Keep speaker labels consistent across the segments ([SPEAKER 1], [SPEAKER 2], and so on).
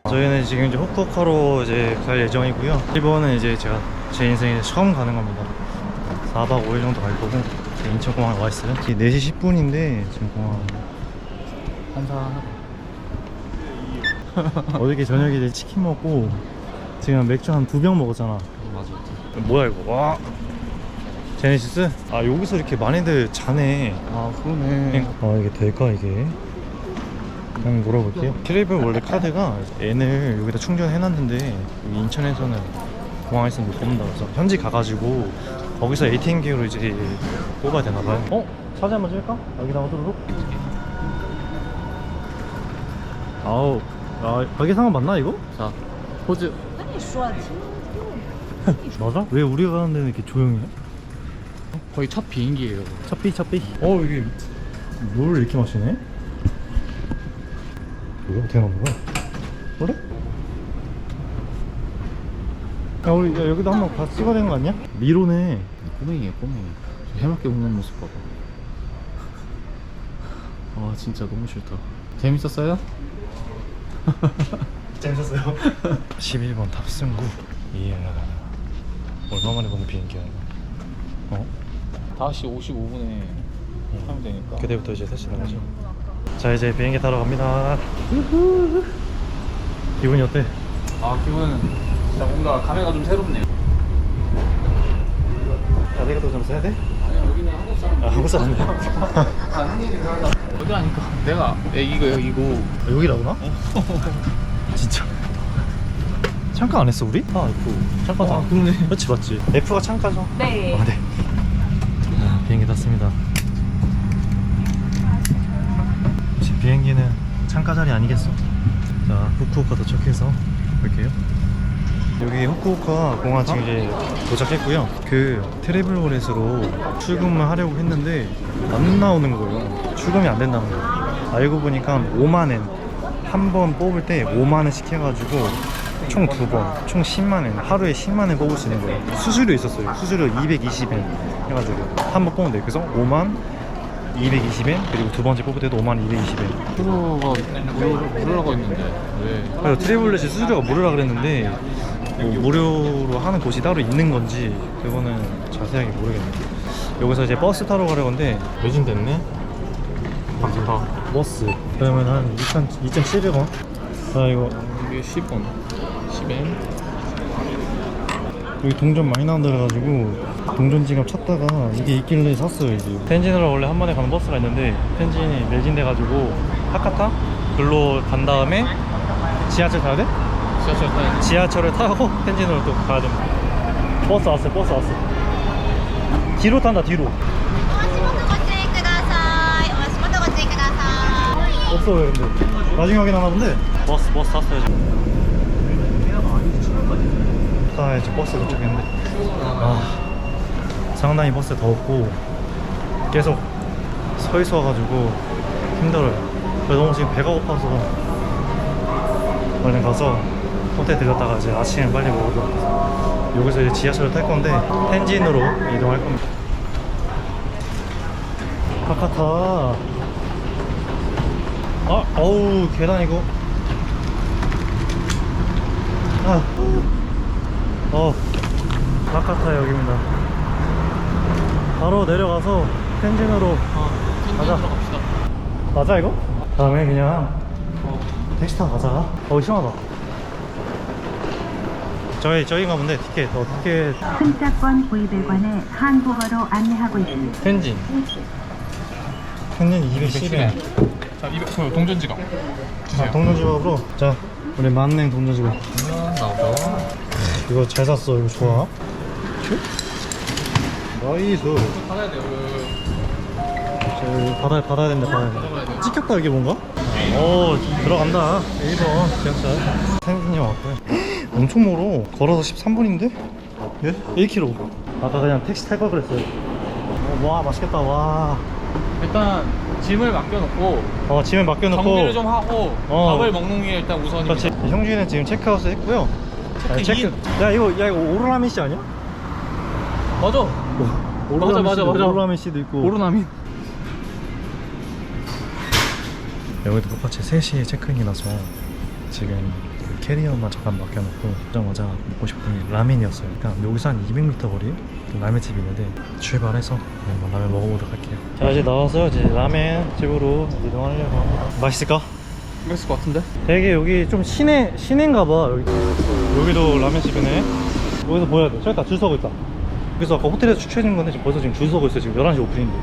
[SPEAKER 1] 저희는 지금 이제 후쿠오카로 이제 갈 예정이고요. 일본은 이제 제가 제 인생에 처음 가는 겁니다. 4박 5일 정도 갈 거고 인천공항에 와 있어요. 4시 10분인데 지금 공항 한산하다. 어저께 저녁에 이제 치킨 먹고 지금 맥주 한 2병 먹었잖아.
[SPEAKER 2] 맞아.
[SPEAKER 1] 뭐야 이거? 와, 제네시스? 아 여기서 이렇게 많이들 자네.
[SPEAKER 2] 아 그러네.
[SPEAKER 1] 아 이게 될까 이게? 그냥 물어볼게요. 트래블 원래 카드가 N을 여기다 충전해놨는데 여기 인천에서는 공항에서 못 뽑는다 그래서 현지 가가지고 거기서 ATM기로 이제 뽑아야 되나봐요. 어? 사진 한번 찍을까? 여기다가 들어로? 아우, 아 가게 상황 맞나 이거?
[SPEAKER 2] 자 포즈.
[SPEAKER 1] 맞아? 왜 우리가 가는 데는 이렇게 조용해?
[SPEAKER 2] 거의 첫 비행기예요.
[SPEAKER 1] 찹비. 이게 뭘 이렇게 마시네? 뭐야? 어떻게 먹는 거야? 그래? 야 우리 야, 여기도 한번 같이 찍어야 되는 거 아니야? 미로네.
[SPEAKER 2] 꼬맹이에요 꼬맹이. 해맑게 웃는 모습 봐봐. 아 진짜 너무 싫다. 재밌었어요?
[SPEAKER 1] 재밌었어요. 11번 탑승구. 이야 얼마 만에 보는 비행기야 이거. 어?
[SPEAKER 2] 5시 55분에 하면 되니까.
[SPEAKER 1] 그때부터 이제 다시 나가죠. 자 이제 비행기 타러 갑니다. 기분이 어때?
[SPEAKER 2] 아 기분은 진짜 뭔가 감회가 좀 새롭네요.
[SPEAKER 1] 아 내가 더 좀 써야 돼?
[SPEAKER 2] 아니 여기는 한국 사람.
[SPEAKER 1] 아 한국 사람이야?
[SPEAKER 2] 아 한국인이 살다. 어디 아니까 내가 이거 여기고.
[SPEAKER 1] 아, 여기라구나? 진짜 창가 안 했어 우리? 아 F 창가잖아.
[SPEAKER 2] 그러네.
[SPEAKER 1] 그렇지 맞지? F가 창가죠?
[SPEAKER 3] 네.
[SPEAKER 1] 아, 네. 아, 비행기 탔습니다. 지금 비행기는 창가 자리 아니겠어? 자 후쿠오카 도착해서 볼게요. 여기 후쿠오카 공항 지금 이제 도착했고요. 그 트래블월렛으로 출금을 하려고 했는데 안 나오는 거예요. 출금이 안 된다는 거예요. 알고 보니까 5만엔 한 번 뽑을 때 5만원씩 해가지고 총 2번 총 10만원 하루에 10만원 뽑을 수 있는 거예요. 수수료 있었어요. 수수료 220엔 해가지고 한 번 뽑으면 돼요. 그래서 5만 220엔 그리고 두 번째 뽑을 때도 5만 220엔.
[SPEAKER 2] 프로가 무료라고 했는데 왜?
[SPEAKER 1] 그래서 트래블렛이 수수료가 무료라 그랬는데 뭐 무료로 하는 곳이 따로 있는 건지 그거는 자세하게 모르겠네요. 여기서 이제 버스 타러 가려고 하는데 매진됐네. 버스 그러면 한 2,700원. 자 이거
[SPEAKER 2] 이게 10원 10엔.
[SPEAKER 1] 여기 동전 많이 나온다 그래가지고 동전 지갑 찾다가 이게 있길래 샀어요. 이제 텐진으로 원래 한 번에 가는 버스가 있는데 텐진이 매진돼가지고 하카타? 글로 간 다음에 지하철 타야 돼?
[SPEAKER 2] 지하철 타야 돼.
[SPEAKER 1] 지하철을 타고 텐진으로 또 가야 됩니다. 버스 왔어. 뒤로 탄다 뒤로. 없어 왜 근데 나중에 확인하나 본데. 버스 탔어요 지금. 아 이제 버스 도착했는데 아 상당히 버스 더웠고 계속 서 있어가지고 힘들어요. 그래서 너무 지금 배가 고파서 얼른 가서 호텔 들렸다가 이제 아침에 빨리 먹어도 여기서 이제 지하철을 탈 건데 텐진으로 이동할 겁니다. 하카타. 아 어우 계단 이거. 하카타 역입니다. 바로 내려가서 텐진으로 가자.
[SPEAKER 2] 갑시다.
[SPEAKER 1] 맞아 이거? 다음에 그냥 택시 타고 가자. 시원하다. 저희가 본데 티켓 티켓
[SPEAKER 4] 승차권 구입에 관해 한국어로 안내하고 있습니다.
[SPEAKER 1] 텐진 210엔.
[SPEAKER 2] 자 200. 동전 지갑 주세요.
[SPEAKER 1] 동전 지갑으로. 자 우리 만냉 동전 지갑
[SPEAKER 2] 나오죠.
[SPEAKER 1] 이거 잘 샀어. 이거 좋아. 나이스.
[SPEAKER 2] 받아야 돼요.
[SPEAKER 1] 받아야 된다. 찍혔다 이게 뭔가? 오 들어간다. 1번 지하철 텐진이 왔고요. 엄청 멀어. 걸어서 13분인데? 예? 1km. 아까 그냥 택시 탈 걸 그랬어요. 와 맛있겠다. 와
[SPEAKER 2] 일단 짐을 맡겨놓고
[SPEAKER 1] 짐을 맡겨놓고
[SPEAKER 2] 정리를 좀 하고
[SPEAKER 1] 어.
[SPEAKER 2] 밥을 먹는 게 일단 우선입니다.
[SPEAKER 1] 그렇지. 형준이는 지금 체크아웃 했고요.
[SPEAKER 2] 체크인.
[SPEAKER 1] 야 이거 오로라민 씨 아니야?
[SPEAKER 2] 맞아. 맞아.
[SPEAKER 1] 오로라민 씨도 있고.
[SPEAKER 2] 오르나민.
[SPEAKER 1] 여기도 똑같이 3시에 체크인이 나서 지금 그 캐리어만 잠깐 맡겨놓고 오자마자 먹고 싶은 게 라멘이었어요. 그러니까 여기서 한 200m 거리에 라멘집이 있는데 출발해서 한번 라멘 먹어보도록 할게요. 자 이제 나와서 이제 라멘 집으로 이동하려고 합니다. 맛있을까?
[SPEAKER 2] 맛있을 것 같은데?
[SPEAKER 1] 되게 여기 좀 시내인가 봐. 여기도 라멘집이네. 여기서 보여야 돼. 저기 다 줄 서고 있다. 그래서 아까 호텔에서 주최해준 건데 벌써 지금 줄 서고 있어요. 지금 11시 오픈인데.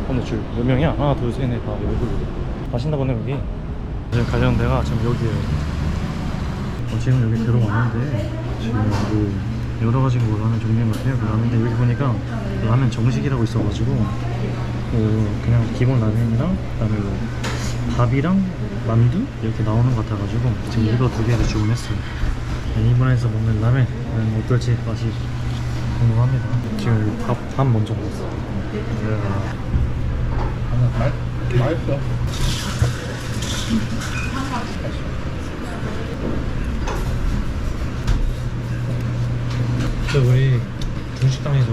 [SPEAKER 1] 근데 줄 몇 명이야? 하나 둘 셋 넷 다 여기. 맛있나 보네 여기. 지금 가려는 데가 지금 여기에요. 지금 여기 들어왔는데 지금 그 여러 가지 라면 종류인 것 같아요. 그 라면인데 여기 보니까 라면 정식이라고 있어가지고 그냥 기본 라면이랑 그다음에 밥이랑 만두 이렇게 나오는 것 같아가지고 지금 이거 2개를 주문했어요. 일본에서 먹는 라면 어떨지 맛이 궁금합니다. 지금 밥 먼저 먹었어.
[SPEAKER 2] 맛있어.
[SPEAKER 1] 우리 중식당에서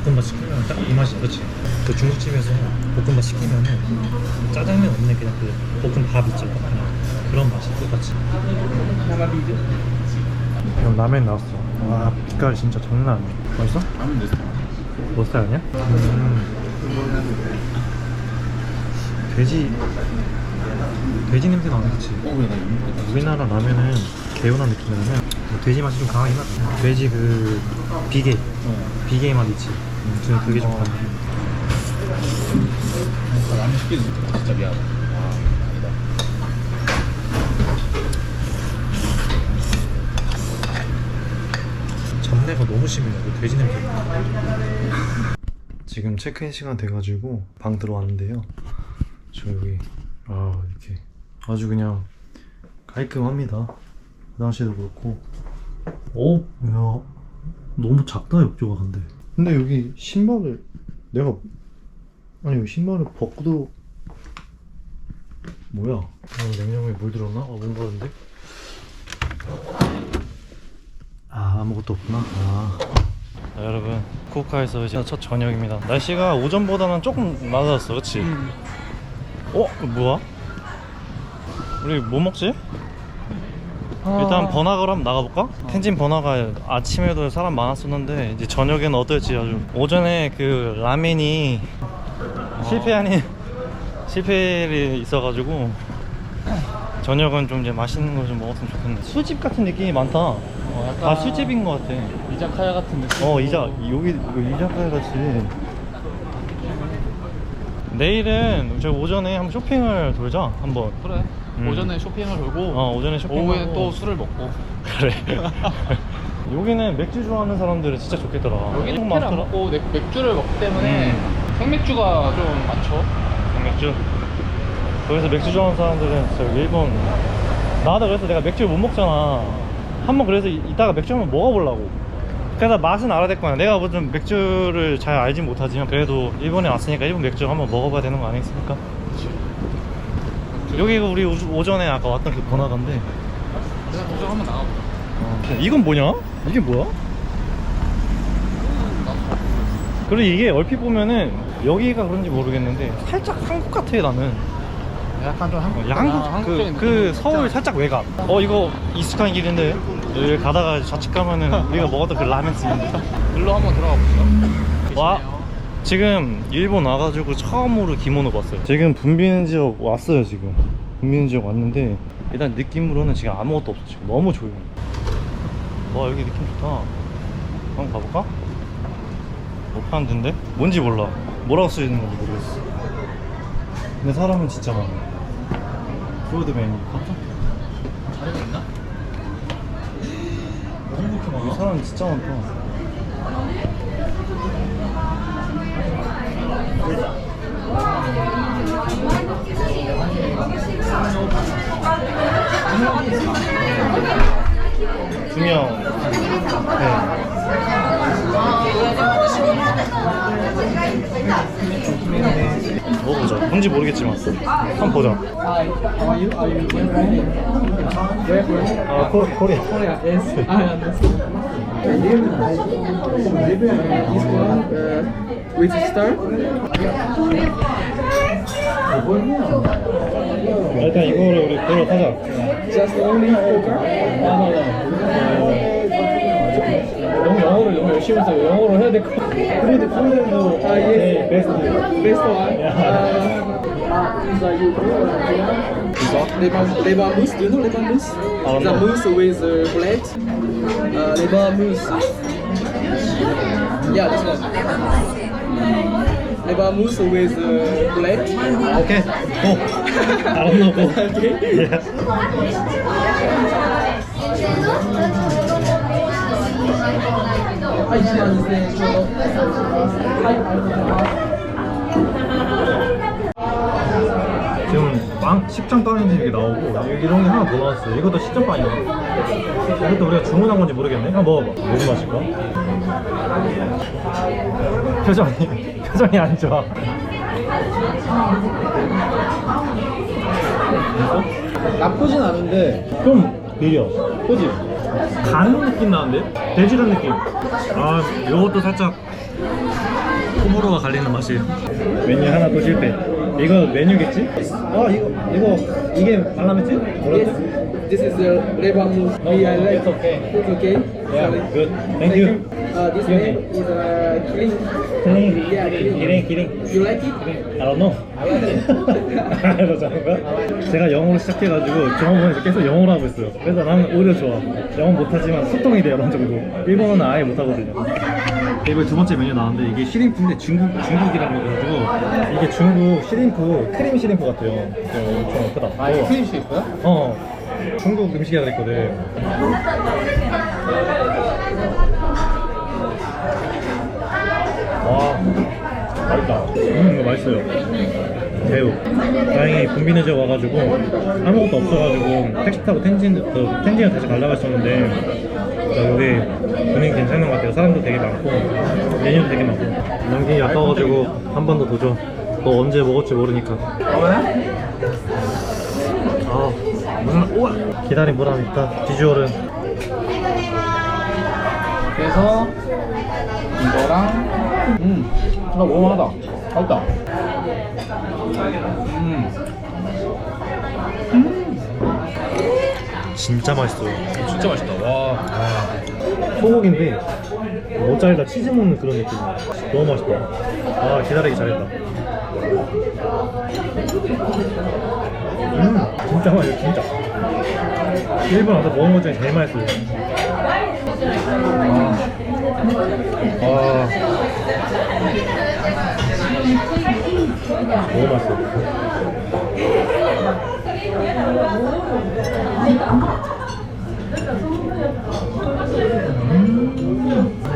[SPEAKER 1] 볶음밥 시키면 딱 이 맛이 그렇지. 그 중국집에서 볶음밥 시키면은 짜장면 없는 그냥 그 볶음밥 있죠. 그냥 그런 맛이 똑같이. 이건 라멘 나왔어. 와 빛깔 진짜 장난 아니야. 맛있어?
[SPEAKER 2] 라면 내 스타일.
[SPEAKER 1] 너 스타일 아니야? 돼지 냄새가 안 나지. 우리나라 라면은 개운한 느낌이라면 돼지 맛이 좀 강하긴 하다. 돼지 그 비계 비계의 맛 있지. 저는 그게 좀 강해.
[SPEAKER 2] 라면 시키는 진짜 미안하다. 아니다.
[SPEAKER 1] 잡내가 너무 심해요. 그 돼지 냄새. 지금 체크인 시간 돼가지고 방 들어왔는데요. 저 여기 이렇게 아주 그냥 깔끔합니다. 화장실도 그렇고. 야 너무 작다 욕조가. 근데 여기 신발을 내가 여기 신발을 벗고 뭐야? 냉장고에 물 들었나? 뭔가 다른데? 아무것도 없구나. 자, 여러분 후쿠오카에서 이제 첫 저녁입니다. 날씨가 오전보다는 조금 낮아졌어. 그치? 뭐야? 우리 뭐 먹지? 일단 번화가로 한번 나가볼까? 텐진 번화가 아침에도 사람 많았었는데 이제 저녁에는 어떨지. 아주 오전에 그 라멘이 실패 아닌 실패를 있어가지고 저녁은 좀 이제 맛있는 거 좀 먹었으면 좋겠네. 술집 같은 느낌이 많다.
[SPEAKER 2] 약간
[SPEAKER 1] 술집인 것 같아.
[SPEAKER 2] 이자카야 같은 느낌.
[SPEAKER 1] 여기 이자카야 같이. 내일은 저희 오전에 한번 쇼핑을 돌자. 한번.
[SPEAKER 2] 그래. 오전에 쇼핑을 돌고
[SPEAKER 1] 오전에 쇼핑하고
[SPEAKER 2] 오후에 또 술을 먹고.
[SPEAKER 1] 그래. 여기는 맥주 좋아하는 사람들은 진짜 좋겠더라.
[SPEAKER 2] 여기는
[SPEAKER 1] 너무
[SPEAKER 2] 맥주를 안
[SPEAKER 1] 많더라.
[SPEAKER 2] 먹고 맥주를 먹기 때문에 생맥주가 좀 많죠.
[SPEAKER 1] 맥주. 거기서 맥주 좋아하는 사람들은 진짜 일본. 나도 그래서 내가 맥주를 못 먹잖아. 한번 그래서 이따가 맥주 한번 먹어보려고. 그래서 맛은 알아야 될 거야. 내가 무슨 맥주를 잘 알진 못하지만 그래도 일본에 왔으니까 일본 맥주 한번 먹어봐야 되는 거 아니겠습니까? 여기가 우리 오전에 아까 왔던 그 번화가인데.
[SPEAKER 2] 그냥 도전 한번 나가보자.
[SPEAKER 1] 이건 뭐냐? 이게 뭐야? 그리고 이게 얼핏 보면은 여기가 그런지 모르겠는데 살짝 한국 같아 나는.
[SPEAKER 2] 약간 좀
[SPEAKER 1] 한국 그 서울 살짝 외곽. 이거 익숙한 길인데 여기 가다가 좌측 가면은 우리가 먹었던 그 라멘 집인데.
[SPEAKER 2] 일로 한번 들어가 보시죠.
[SPEAKER 1] 와 지금 일본 와가지고 처음으로 기모노 봤어요. 지금 분비는 지역 왔어요. 지금 분비는 지역 왔는데 일단 느낌으로는 지금 아무것도 없어. 지금 너무 조용해. 와 여기 느낌 좋다. 한번 가볼까? 못 파는 데인데? 뭔지 몰라. 뭐라고 쓰여있는 건지 모르겠어. 근데 사람은 진짜 많아. 푸드 메뉴 깜짝
[SPEAKER 2] 자리가 있나?
[SPEAKER 1] 너무 그렇게 많아. 사람 진짜 많다. 두 명. 네. 먹어보자. 뭔지 모르겠지만 한번 보자.
[SPEAKER 2] Hi, how are you? Are you where from?
[SPEAKER 1] 아 코리아.
[SPEAKER 2] Korea, yes. I understand. This one, which star?
[SPEAKER 1] 일단 이거를 우리 보러 타자.
[SPEAKER 2] Just only poker? 너무 영어를 너무 열심히 해서 영어로 해야 될 것 같아.
[SPEAKER 1] 프리드도
[SPEAKER 2] yes.
[SPEAKER 1] 베스트.
[SPEAKER 2] Best one. Leber mousse, do you know leber mousse?
[SPEAKER 1] don't
[SPEAKER 2] The
[SPEAKER 1] know.
[SPEAKER 2] mousse with bread. Leber mousse. Yeah, this one. Leber mousse with bread.
[SPEAKER 1] 오케이. 고. 알았노 고.
[SPEAKER 2] Okay.
[SPEAKER 1] 지금 빵 식전빵인지 이게 나오고 이런 게 하나 더 나왔어요. 이것도 식전빵이야. 이것도 우리가 주문한 건지 모르겠네. 한번 먹어봐. 무슨 맛일까? 표정이 안 좋아.
[SPEAKER 2] 나쁘진 않은데
[SPEAKER 1] 좀 느려.
[SPEAKER 2] 그지?
[SPEAKER 1] 간 느낌 나는데? 돼지간 느낌. 아, 이것도 살짝 호불호가 갈리는 맛이에요. 메뉴 하나 또 실패. 이거 메뉴겠지? 아, 이게 발라메지? 뭐라지?
[SPEAKER 2] This is the leber mousse. We are like
[SPEAKER 1] okay.
[SPEAKER 2] It's okay.
[SPEAKER 1] Yeah,
[SPEAKER 2] Sorry.
[SPEAKER 1] good. Thank you.
[SPEAKER 2] This name is Kirin. Yeah, Kirin.
[SPEAKER 1] 기링.
[SPEAKER 2] You like it?
[SPEAKER 1] I don't know.
[SPEAKER 2] I like it.
[SPEAKER 1] 알아서 잠깐. 제가 영어로 시작해가지고 종업원에서 계속 영어로 하고 있어요. 그래서 나는 오히려 좋아. 영어 못하지만 소통이 돼요, 어느 정도. 일본어는 아예 못하거든요. 이번에 두 번째 메뉴 나왔는데 이게 시림프인데 중국이라고 해가지고 이게 중국 시림프 크림 시림프 같아요. 엄청 크다.
[SPEAKER 2] 아, 이거 크림 쉐이크야?
[SPEAKER 1] 중국 음식이라 그랬거든. 와, 맛있다. 이거 맛있어요. 새우. 다행히 봄비네저 와가지고 아무것도 없어가지고 택시 타고 텐진을 다시 가려고 했었는데 여기 분위기 괜찮은 것 같아요. 사람도 되게 많고 메뉴도 되게 많고. 남긴이 아까워가지고 한 번 더 도전. 너 언제 먹을지 모르니까. 아, 우와. 기다린 보람 있다. 비주얼은.
[SPEAKER 2] 그래서 이거랑 나 먹을만하다. 맛있다.
[SPEAKER 1] 진짜 맛있어요.
[SPEAKER 2] 진짜 맛있다. 와.
[SPEAKER 1] 소고기인데 모짜렐라 치즈 먹는 그런 느낌. 너무 맛있다. 아, 기다리기 잘했다. 진짜 맛있어. 진짜 일본 와서 먹은 것 중에 제일 맛있어요. 너무 맛있어.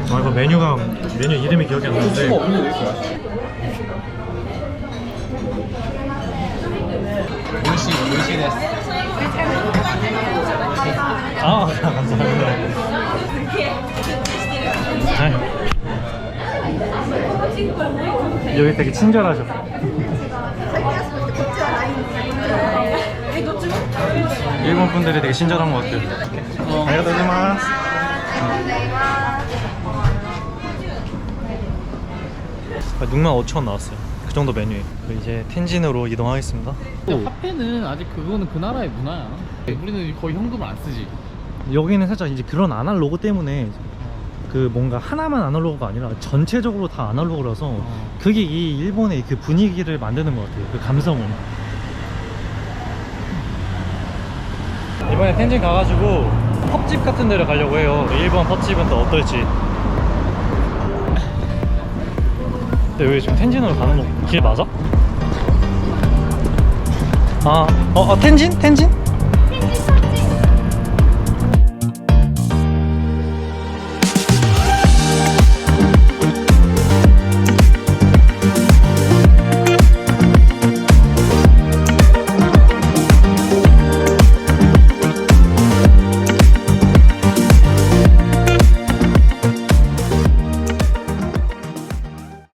[SPEAKER 1] 아, 이거 메뉴 이름이 기억이 안 나는데
[SPEAKER 2] 수가 없는데 왜 이렇게 맛있어? 물시 데스.
[SPEAKER 1] 아, 감사합니다. 여기 되게 친절하셔. 일본 분들이 되게 친절한 것 같아요. 안녕히 가세요. 65,000원 나왔어요. 그 정도 메뉴에. 이제 텐진으로 이동하겠습니다.
[SPEAKER 2] 화폐는 아직 그거는 그 나라의 문화야. 우리는 거의 현금을 안 쓰지.
[SPEAKER 1] 여기는 살짝 이제 그런 아날로그 때문에 그 뭔가 하나만 아날로그가 아니라 전체적으로 다 아날로그라서 그게 이 일본의 그 분위기를 만드는 것 같아요. 그 감성을. 이번에 텐진 가가지고 펍집 같은 데를 가려고 해요. 일본 펍집은 또 어떨지. 근데 여기 지금 텐진으로 가는 거 길 맞아? 텐진? 텐진?